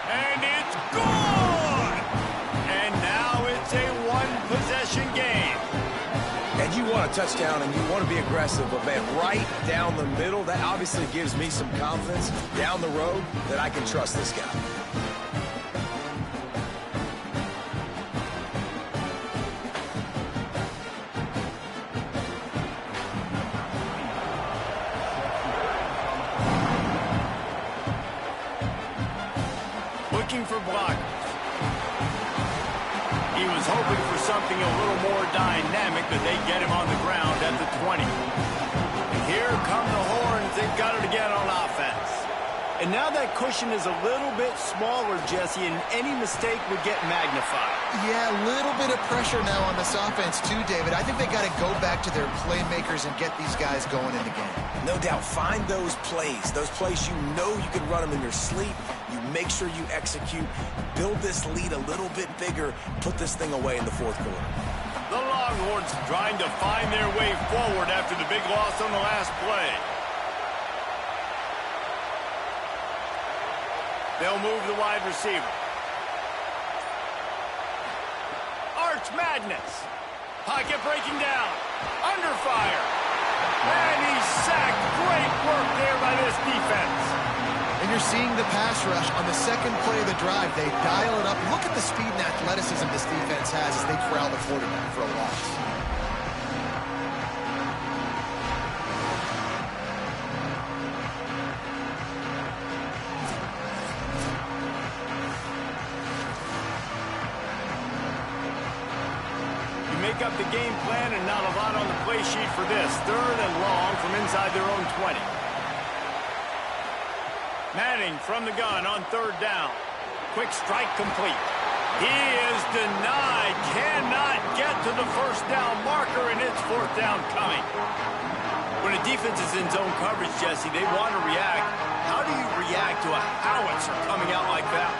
Speaker 1: And it's good! And now it's a 1-possession game.
Speaker 4: And you want a touchdown and you want to be aggressive, but man, right down the middle, that obviously gives me some confidence down the road that I can trust this guy.
Speaker 1: Looking for blockers. He was hoping for something a little more dynamic, but they get him on the ground at the 20. And here come the Horns. They've got it again on offense. And now that cushion is a little bit smaller, Jesse, and any mistake would get magnified.
Speaker 3: Yeah, a little bit of pressure now on this offense too, David. I think they got to go back to their playmakers and get these guys going in the game.
Speaker 4: No doubt. Find those plays you know you can run them in your sleep. You make sure you execute. Build this lead a little bit bigger. Put this thing away in the fourth quarter.
Speaker 1: The Longhorns trying to find their way forward after the big loss on the last play. They'll move the wide receiver. Arch Madness. Pocket breaking down. Under fire. And he's sacked. Great work there by this defense.
Speaker 3: And you're seeing the pass rush on the second play of the drive. They dial it up. Look at the speed and athleticism this defense has as they corral the quarterback for a loss.
Speaker 1: Make up the game plan and not a lot on the play sheet for this. 3rd and long from inside their own 20. Manning from the gun on 3rd down. Quick strike complete. He is denied. Cannot get to the first down marker, and it's 4th down coming. When a defense is in zone coverage, Jesse, they want to react. How do you react to a howitzer coming out like that?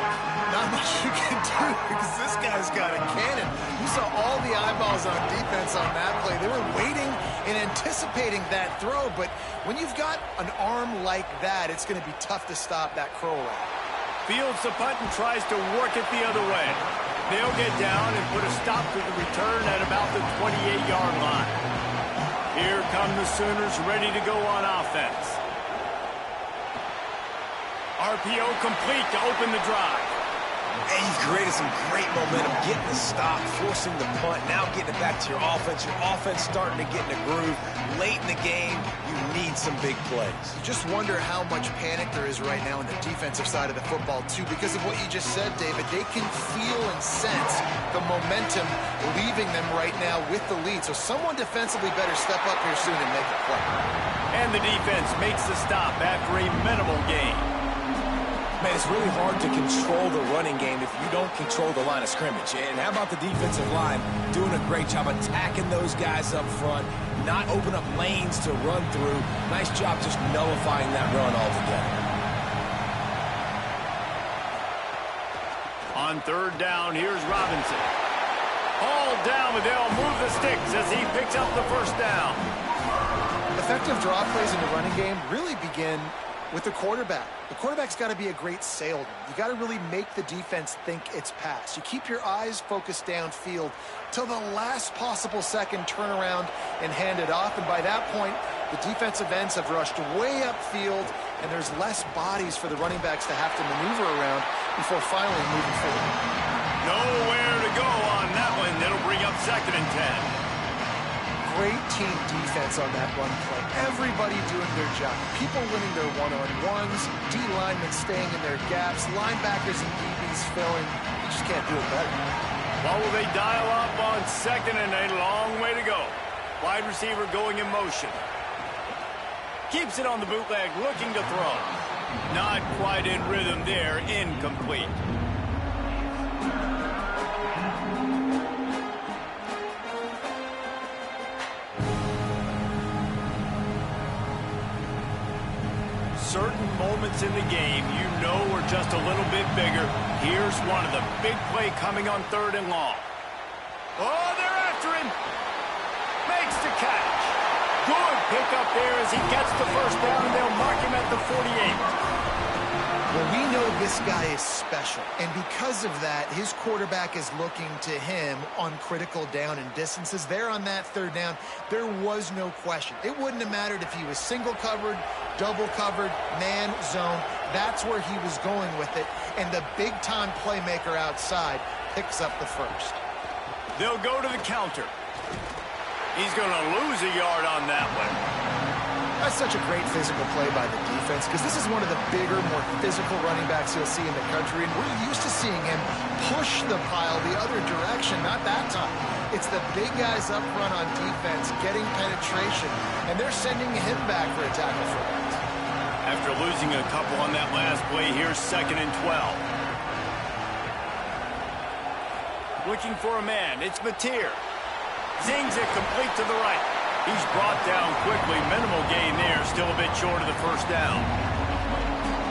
Speaker 3: Not much you can do because this guy's got a cannon. You saw all the eyeballs on defense on that play. They were waiting and anticipating that throw, but when you've got an arm like that, it's going to be tough to stop that curl route.
Speaker 1: Fields the punt and tries to work it the other way. They'll get down and put a stop to the return at about the 28-yard line. Here come the Sooners ready to go on offense. RPO complete to open the drive.
Speaker 4: And you've created some great momentum, getting the stop, forcing the punt, now getting it back to your offense. Your offense starting to get in a groove. Late in the game, you need some big plays.
Speaker 3: You just wonder how much panic there is right now on the defensive side of the football, too, because of what you just said, David. They can feel and sense the momentum leaving them right now with the lead. So someone defensively better step up here soon and make a play.
Speaker 1: And the defense makes the stop after a minimal gain.
Speaker 4: Man, it's really hard to control the running game if you don't control the line of scrimmage. And how about the defensive line doing a great job attacking those guys up front, not open up lanes to run through. Nice job just nullifying that run altogether.
Speaker 1: On 3rd down, here's Robinson. Hauled down, but they'll move the sticks as he picks up the first down.
Speaker 3: Effective draw plays in the running game really begin with the quarterback. The quarterback's got to be a great salesman. You got to really make the defense think it's pass. You keep your eyes focused downfield till the last possible second, turn around and hand it off. And by that point, the defensive ends have rushed way upfield, and there's less bodies for the running backs to have to maneuver around before finally moving forward.
Speaker 1: Nowhere to go on that one. That'll bring up 2nd and 10.
Speaker 3: Great team defense on that run play. Everybody doing their job. People winning their one-on-ones, D-linemen staying in their gaps, linebackers and DBs filling. You just can't do it better.
Speaker 1: What will they dial up on 2nd and a long way to go? Wide receiver going in motion. Keeps it on the bootleg, looking to throw. Not quite in rhythm there, incomplete. Certain moments in the game you know are just a little bit bigger. Here's one of the big play coming on 3rd and long. Oh, they're after him. Makes the catch. Good pickup there as he gets the first down, and they'll mark him at the 48.
Speaker 3: Well, we know this guy is special, and because of that, his quarterback is looking to him on critical down and distances. There on that 3rd down, there was no question. It wouldn't have mattered if he was single covered, double covered, man, zone. That's where he was going with it, and the big-time playmaker outside picks up the first.
Speaker 1: They'll go to the counter. He's going to lose a yard on that one.
Speaker 3: That's such a great physical play by the defense because this is one of the bigger, more physical running backs you'll see in the country, and we're used to seeing him push the pile the other direction. Not that time. It's the big guys up front on defense getting penetration, and they're sending him back for a tackle for that.
Speaker 1: After losing a couple on that last play, here's 2nd and 12. Looking for a man. It's Mateer. Zings it complete to the right. He's brought down quickly. Minimal gain there. Still a bit short of the first down.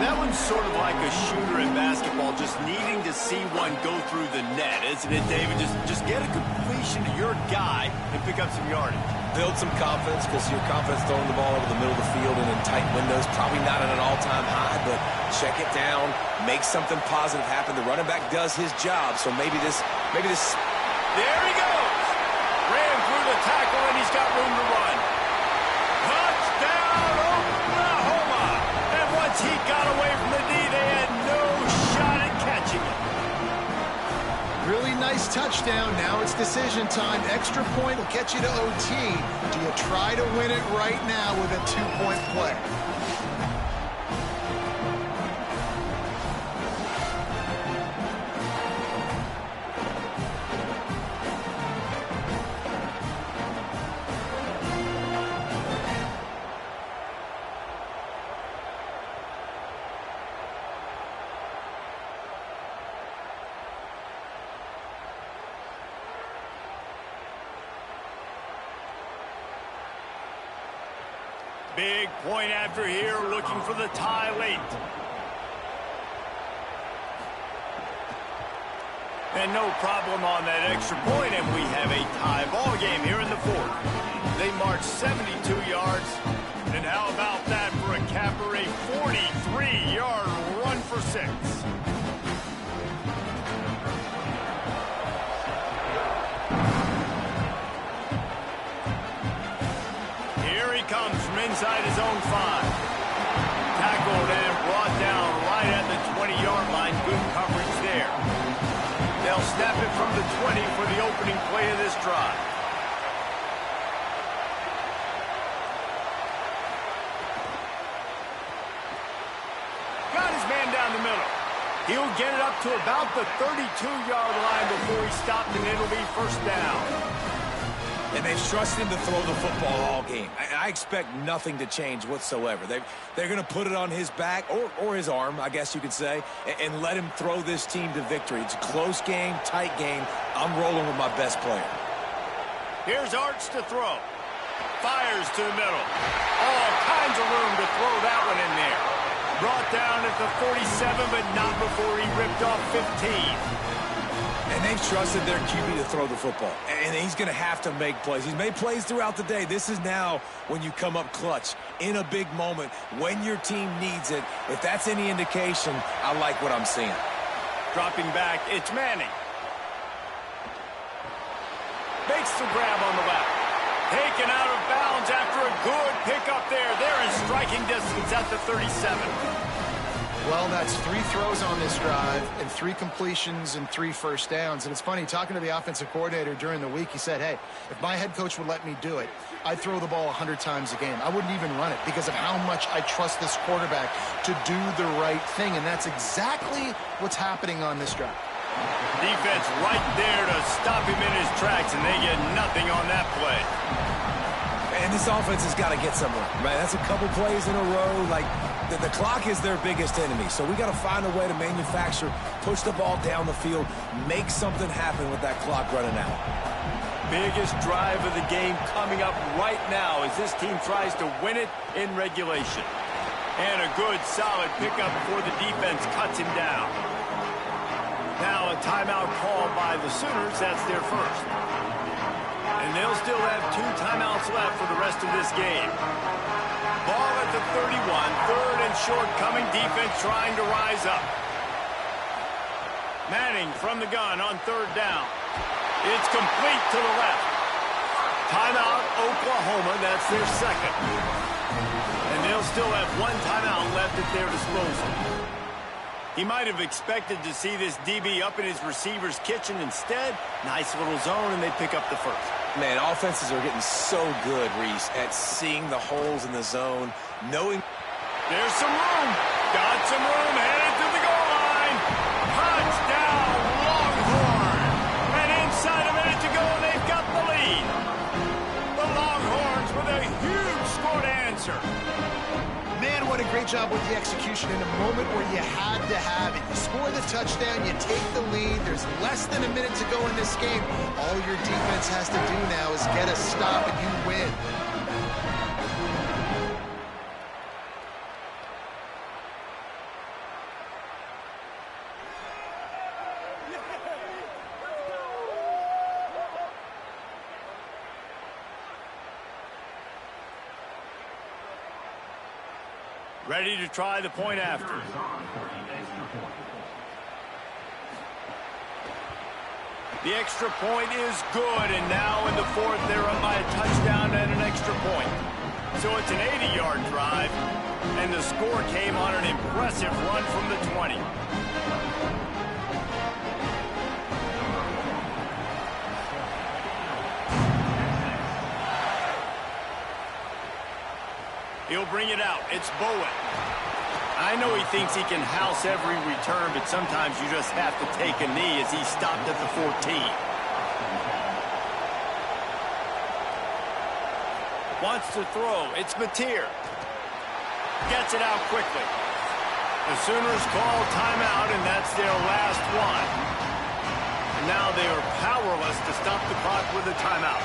Speaker 1: That one's sort of like a shooter in basketball, just needing to see one go through the net, isn't it, David? Just get a completion to your guy and pick up some yardage.
Speaker 4: Build some confidence, because your confidence throwing the ball over the middle of the field and in tight windows, probably not at an all-time high, but check it down, make something positive happen. The running back does his job, so maybe this.
Speaker 1: There he goes. Ran through the tackle, and he's got room to run. Touchdown, Oklahoma! And once he got away from the knee, they had no shot at catching it.
Speaker 3: Really nice touchdown. Now it's decision time. Extra point will get you to OT. Do you try to win it right now with a 2-point play?
Speaker 1: Big point after here, looking for the tie late. And no problem on that extra point, and we have a tie ball game here in the 4th. They march 72 yards, and how about that for a capper, a 43-yard run for 6. Comes from inside his own 5. Tackled and brought down right at the 20-yard line. Good coverage there. They'll snap it from the 20 for the opening play of this drive. Got his man down the middle. He'll get it up to about the 32-yard line before he stopped, and it'll be first down.
Speaker 4: And they've trusted him to throw the football all game. I expect nothing to change whatsoever. They're going to put it on his back, or his arm, I guess you could say, and let him throw this team to victory. It's a close game, tight game. I'm rolling with my best player.
Speaker 1: Here's Arch to throw. Fires to the middle. All kinds of room to throw that one in there. Brought down at the 47, but not before he ripped off 15.
Speaker 4: And they've trusted their QB to throw the football. And he's going to have to make plays. He's made plays throughout the day. This is now when you come up clutch in a big moment when your team needs it. If that's any indication, I like what I'm seeing.
Speaker 1: Dropping back, it's Manning. Makes the grab on the left. Taken out of bounds after a good pickup there. They're in striking distance at the 37.
Speaker 3: Well, that's 3 throws on this drive and 3 completions and 3 first downs. And it's funny, talking to the offensive coordinator during the week, he said, hey, if my head coach would let me do it, I'd throw the ball 100 times a game. I wouldn't even run it because of how much I trust this quarterback to do the right thing. And that's exactly what's happening on this drive.
Speaker 1: Defense right there to stop him in his tracks, and they get nothing on that play.
Speaker 4: And this offense has got to get somewhere, right? That's a couple plays in a row. Like, the clock is their biggest enemy. So we got to find a way to manufacture, push the ball down the field, make something happen with that clock running out.
Speaker 1: Biggest drive of the game coming up right now as this team tries to win it in regulation. And a good, solid pickup before the defense cuts him down. Now a timeout called by the Sooners. That's their first. And they'll still have 2 timeouts left for the rest of this game. Ball at the 31. 3rd and short coming. Defense trying to rise up. Manning from the gun on 3rd down. It's complete to the left. Timeout, Oklahoma. That's their second. And they'll still have 1 timeout left at their disposal. He might have expected to see this DB up in his receiver's kitchen. Instead, nice little zone, and they pick up the first.
Speaker 4: Man, offenses are getting so good, Reese, at seeing the holes in the zone, knowing.
Speaker 1: There's some room. Got some room. Headed to the goal line. Touchdown, Longhorn. And inside a minute to go, they've got the lead. The Longhorns with a huge score to answer.
Speaker 3: Man, what a great job with the execution in a moment where you had to have it. You score the touchdown, you take the lead. There's less than a minute to go in this game. All your defense has to do now is get a stop and you win.
Speaker 1: Ready to try the point after. The extra point is good, and now in the fourth, they're up by a touchdown and an extra point. So it's an 80-yard drive, and the score came on an impressive run from the 20. He'll bring it out. It's Bowen. I know he thinks he can house every return, but sometimes you just have to take a knee as he stopped at the 14. Wants to throw. It's Mateer. Gets it out quickly. The Sooners call timeout, and that's their last one. And now they are powerless to stop the clock with a timeout.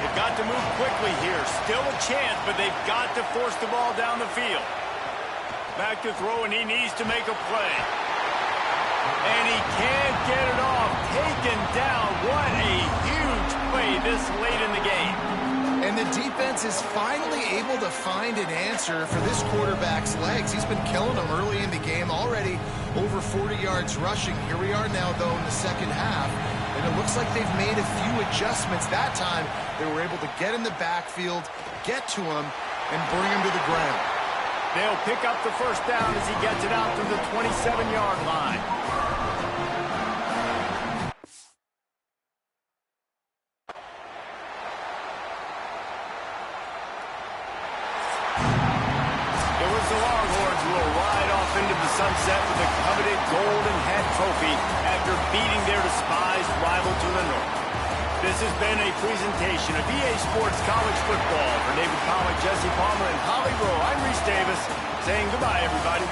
Speaker 1: They've got to move quickly here. Still a chance, but they've got to force the ball down the field. Back to throw, and he needs to make a play. And he can't get it off. Taken down. What a huge play this late in the game.
Speaker 3: And the defense is finally able to find an answer for this quarterback's legs. He's been killing them early in the game, already over 40 yards rushing. Here we are now, though, in the second half. And it looks like they've made a few adjustments. That time, they were able to get in the backfield, get to him, and bring him to the ground.
Speaker 1: They'll pick up the first down as he gets it out to the 27-yard line. It was the Longhorns who will ride off into the sunset with the coveted Golden Hat Trophy after beating their despised rival to the north. This has been a presentation of EA Sports College Football. For David Pollack, Jesse Palmer, and Holly Rowe, I'm Reese Davis saying goodbye, everybody.